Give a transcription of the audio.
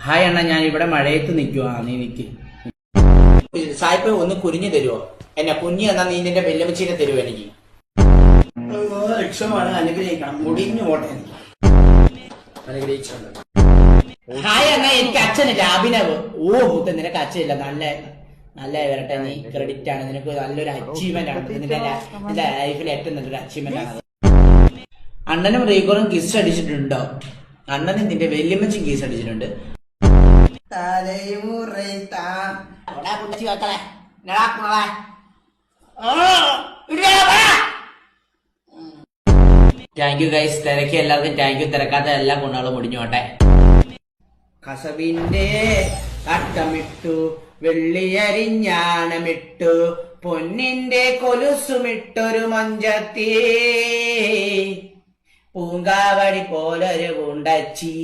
Hi അണ്ണ, ഞാൻ ഇവിടെ മഴയത്ത് നിൽക്കുവാ. നീ നിക്ക്. സായിപ്പ് ഒന്ന് കുനിഞ്ഞു തരുവോ? എന്നെ കുഞ്ഞി എന്നാ നീ നിന്റെ വെല്ലമച്ചീനെ തരുവോ എനിക്ക്? ലക്ഷ്യമാണ്, അനുഗ്രഹിക്കണം. മുടിഞ്ഞു പോട്ടെ. അനുഗ്രഹിച്ചുണ്ട്. ഹായ് അണ്ണ, എനിക്ക് അച്ഛനില്ല, അഭിനവ്. ഓ പുത്ത, നിനക്ക് അച്ഛനില്ല. നല്ല വരട്ടെ. നീ ക്രെഡിറ്റ് ആണ്, നിനക്ക് നല്ലൊരു അച്ചീവ്മെന്റ് ആണ്. നിന്റെ ലൈഫിൽ ഏറ്റവും നല്ലൊരു അച്ചീവ്മെന്റ് ആണ്. അണ്ണനും റീകോറും കിസ് അടിച്ചിട്ടുണ്ടോ? അണ്ണനും നിന്റെ വെല്ലുമ്മച്ചും കിസ് അടിച്ചിട്ടുണ്ട്. Thank you guys. തിരക്കിയ എല്ലാവർക്കും താങ്ക് യു. തിരക്കാത്ത എല്ലാ ഗുണങ്ങളും മുടിഞ്ഞോട്ടെ. കസവിന്റെ തട്ടമിട്ടു, വെള്ളിയരിഞ്ഞാണമിട്ടു, പൊന്നിന്റെ കൊലുസുമിട്ടൊരു മഞ്ചത്തി, പൂങ്കാവടി പോലൊരു കുണ്ടച്ചി.